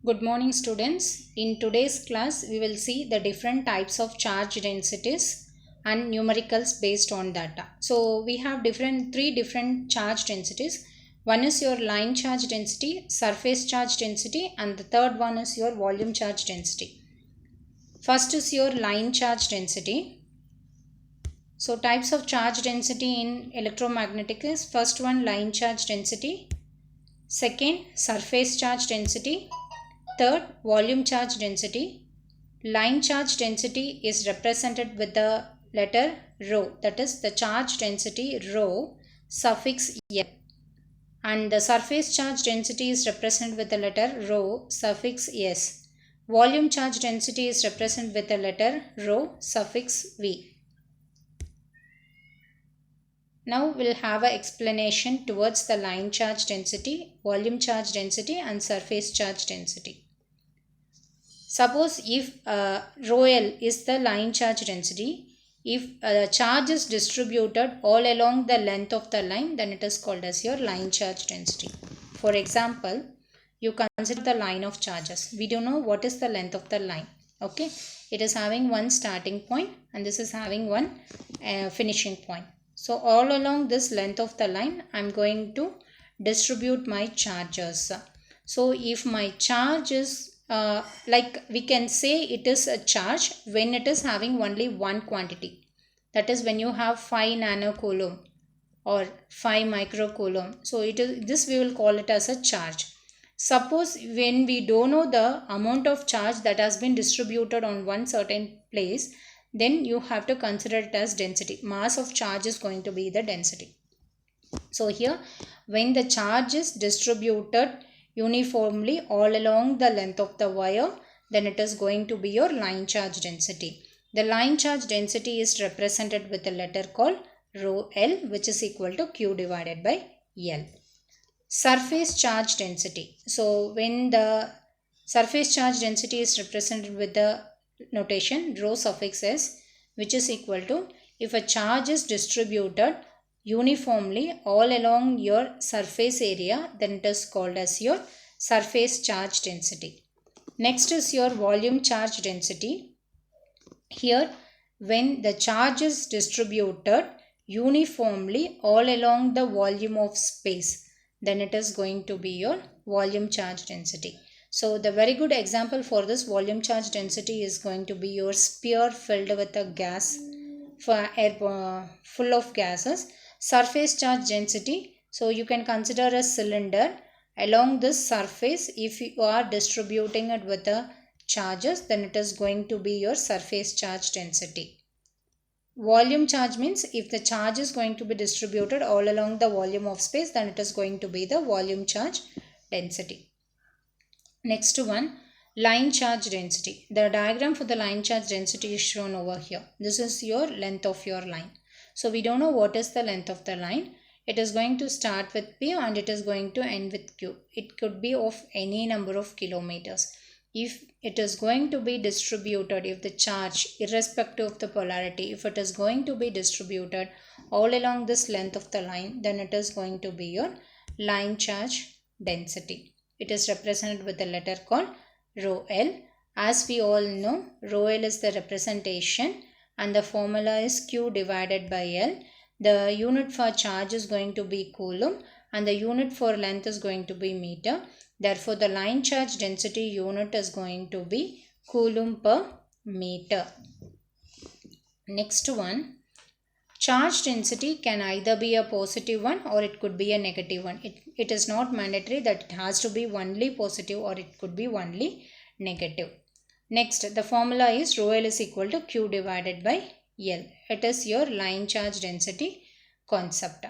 Good morning students. In today's class we will see the different types of charge densities and numericals based on data. So we have three different charge densities. One is your line charge density, surface charge density, and the third one is your volume charge density. First is your line charge density. So types of charge density in electromagnetic is first one line charge density, second surface charge density, third, volume charge density. Line charge density is represented with the letter rho, that is the charge density rho suffix L, and the surface charge density is represented with the letter rho suffix S. Volume charge density is represented with the letter rho suffix V. Now we'll have an explanation towards the line charge density, volume charge density, and surface charge density. Suppose if rho L is the line charge density, if charge is distributed all along the length of the line, then it is called as your line charge density. For example, you consider the line of charges. We don't know what is the length of the line. Okay, it is having one starting point and this is having one finishing point. So all along this length of the line, I am going to distribute my charges. So if my charge is like we can say it is a charge when it is having only one quantity, that is when you have 5 nanocoulomb or 5 microcoulomb, so it is this we will call it as a charge. Suppose when we don't know the amount of charge that has been distributed on one certain place, then you have to consider it as density. Mass of charge is going to be the density. So here when the charge is distributed uniformly all along the length of the wire, then it is going to be your line charge density. The line charge density is represented with a letter called rho L, which is equal to Q divided by L. Surface charge density. So when the surface charge density is represented with the notation rho suffix S, which is equal to, if a charge is distributed uniformly all along your surface area, then it is called as your surface charge density. Next is your volume charge density. Here when the charge is distributed uniformly all along the volume of space, then it is going to be your volume charge density. So the very good example for this volume charge density is going to be your sphere filled with a gas for air full of gases. Surface charge density, so you can consider a cylinder. Along this surface, if you are distributing it with the charges, then it is going to be your surface charge density. Volume charge means if the charge is going to be distributed all along the volume of space, then it is going to be the volume charge density. Next one, line charge density. The diagram for the line charge density is shown over here. This is your length of your line. So we don't know what is the length of the line. It is going to start with P and it is going to end with Q. It could be of any number of kilometers. If it is going to be distributed, if the charge, irrespective of the polarity, if it is going to be distributed all along this length of the line, then it is going to be your line charge density. It is represented with the letter called rho L. As we all know, rho L is the representation and the formula is Q divided by L. The unit for charge is going to be coulomb and the unit for length is going to be meter. Therefore, the line charge density unit is going to be coulomb per meter. Next one, charge density can either be a positive one or it could be a negative one. It is not mandatory that it has to be only positive or it could be only negative. Next, the formula is rho L is equal to Q divided by L. It is your line charge density concept.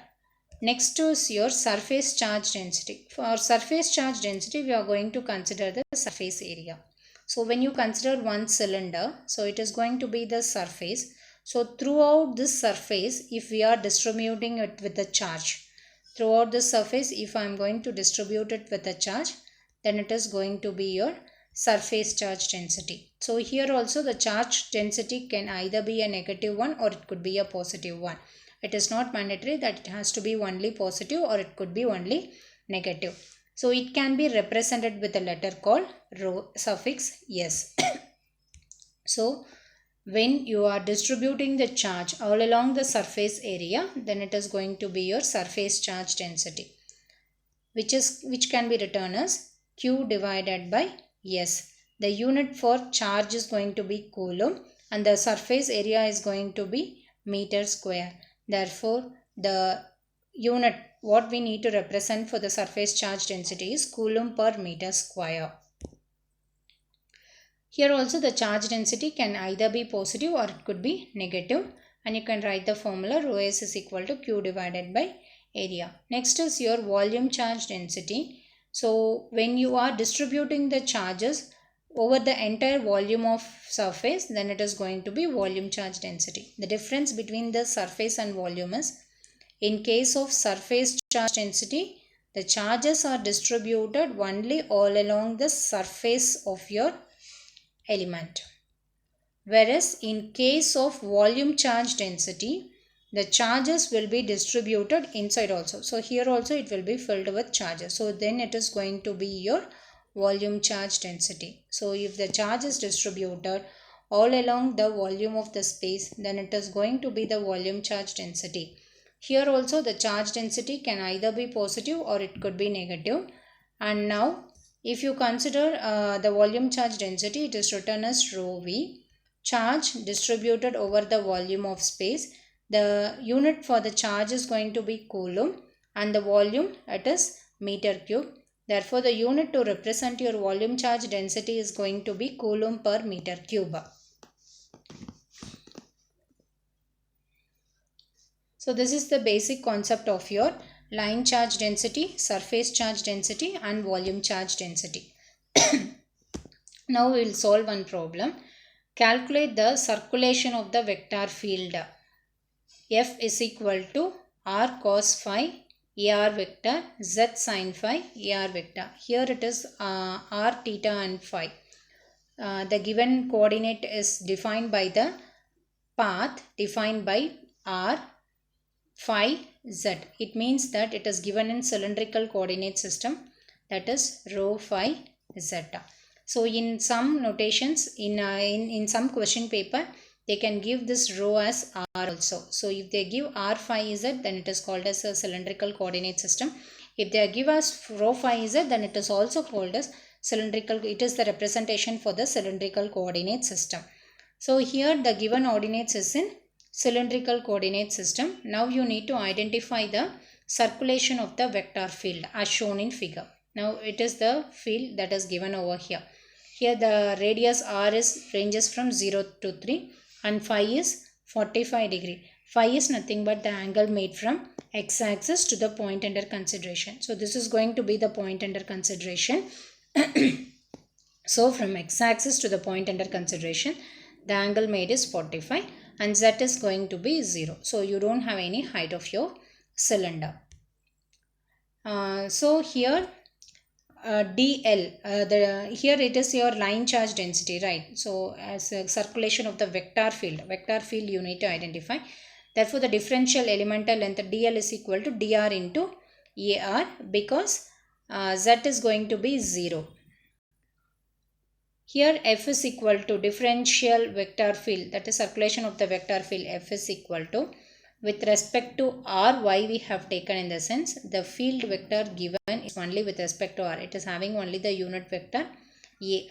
Next is your surface charge density. For surface charge density, we are going to consider the surface area. So when you consider one cylinder, so it is going to be the surface. So throughout this surface, if we are distributing it with a charge, throughout this surface, if I am going to distribute it with a charge, then it is going to be your surface charge density. So here also the charge density can either be a negative one or it could be a positive one. It is not mandatory that it has to be only positive or it could be only negative. So it can be represented with a letter called rho suffix s. So when you are distributing the charge all along the surface area, then it is going to be your surface charge density, which can be written as Q divided by S. The unit for charge is going to be coulomb and the surface area is going to be meter square. Therefore, the unit what we need to represent for the surface charge density is coulomb per meter square. Here also the charge density can either be positive or it could be negative, and you can write the formula rho s is equal to Q divided by area. Next is your volume charge density. So when you are distributing the charges over the entire volume of surface, then it is going to be volume charge density. The difference between the surface and volume is, in case of surface charge density, the charges are distributed only all along the surface of your element. Whereas in case of volume charge density, the charges will be distributed inside also. So here also it will be filled with charges. So then it is going to be your volume charge density. So if the charge is distributed all along the volume of the space, then it is going to be the volume charge density. Here also the charge density can either be positive or it could be negative. And now if you consider the volume charge density, it is written as rho v. Charge distributed over the volume of space. The unit for the charge is going to be coulomb and the volume it is meter cube. Therefore, the unit to represent your volume charge density is going to be coulomb per meter cube. So this is the basic concept of your line charge density, surface charge density and volume charge density. Now we will solve one problem. Calculate the circulation of the vector field. F is equal to r cos phi AR vector Z sin phi AR vector. Here it is r theta and phi. The given coordinate is defined by the path defined by r phi z. It means that it is given in cylindrical coordinate system, that is rho phi z. So in some notations, in some question paper, they can give this rho as r also. So if they give r phi z, then it is called as a cylindrical coordinate system. If they give us rho phi z, then it is also called as cylindrical. It is the representation for the cylindrical coordinate system. So here the given ordinates is in cylindrical coordinate system. Now you need to identify the circulation of the vector field as shown in figure. Now it is the field that is given over here. Here the radius r ranges from 0 to 3 and phi is 45 degree. Phi is nothing but the angle made from x-axis to the point under consideration. So this is going to be the point under consideration. So from x-axis to the point under consideration, the angle made is 45 and z is going to be 0. So you don't have any height of your cylinder. So here dl, here it is your line charge density, right? So as a circulation of the vector field you need to identify. Therefore the differential elemental length dl is equal to dr into ar, because z is going to be 0. Here f is equal to differential vector field, that is circulation of the vector field, f is equal to, with respect to r, why we have taken in the sense the field vector given is only with respect to r. It is having only the unit vector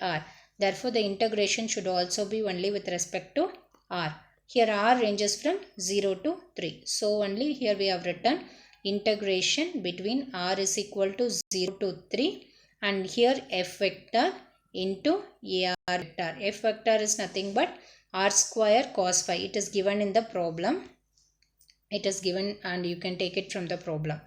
ar. Therefore the integration should also be only with respect to r. Here r ranges from 0 to 3. So only here we have written integration between r is equal to 0 to 3 and here f vector into ar vector. F vector is nothing but r square cos phi. It is given in the problem. It is given and you can take it from the problem.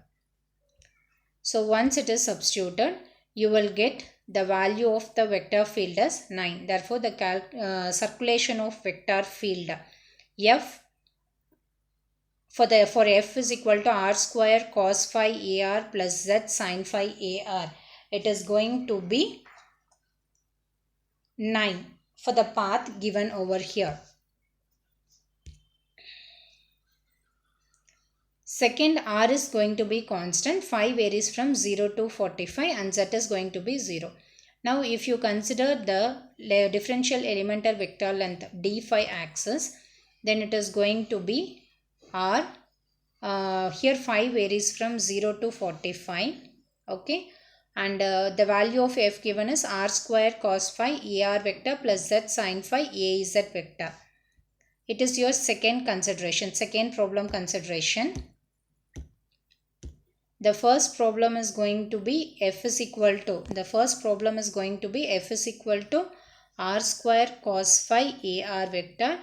So once it is substituted, you will get the value of the vector field as 9. Therefore the circulation of vector field f for f is equal to r square cos phi ar plus z sin phi ar. It is going to be 9 for the path given over here. Second, r is going to be constant. Phi varies from 0 to 45 and z is going to be 0. Now if you consider the differential elemental vector length d phi axis, then it is going to be r. Here phi varies from 0 to 45. Okay. And the value of f given is r square cos phi ar vector plus z sin phi az vector. It is your second consideration, second problem consideration. The first problem is going to be f is equal to, r square cos phi ar vector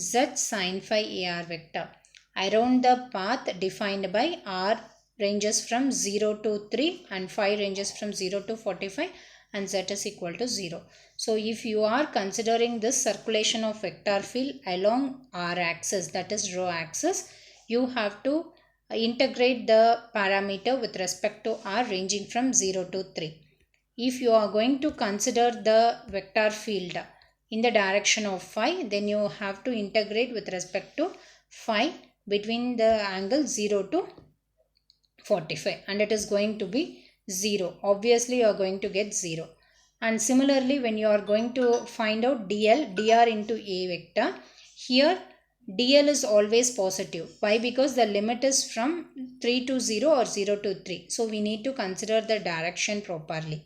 z sin phi ar vector around the path defined by r ranges from 0 to 3 and phi ranges from 0 to 45 and z is equal to 0. So if you are considering this circulation of vector field along r axis, that is rho axis, you have to integrate the parameter with respect to r ranging from 0 to 3. If you are going to consider the vector field in the direction of phi, then you have to integrate with respect to phi between the angle 0 to 45 and it is going to be 0. Obviously you are going to get 0. And similarly, when you are going to find out dr into a vector, here dl is always positive. Why? Because the limit is from 3 to 0 or 0 to 3. So we need to consider the direction properly.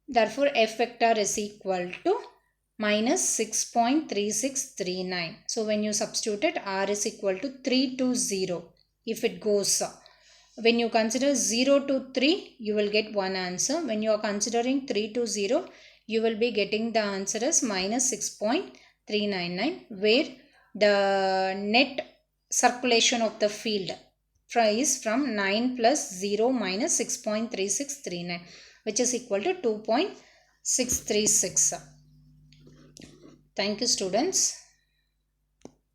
Therefore f vector is equal to minus 6.3639. So when you substitute it, r is equal to 3 to 0. If it goes, when you consider 0 to 3, you will get one answer. When you are considering 3 to 0, you will be getting the answer as minus 6.399, where the net circulation of the field is from 9 plus 0 minus 6.3639, which is equal to 2.636. Thank you, students.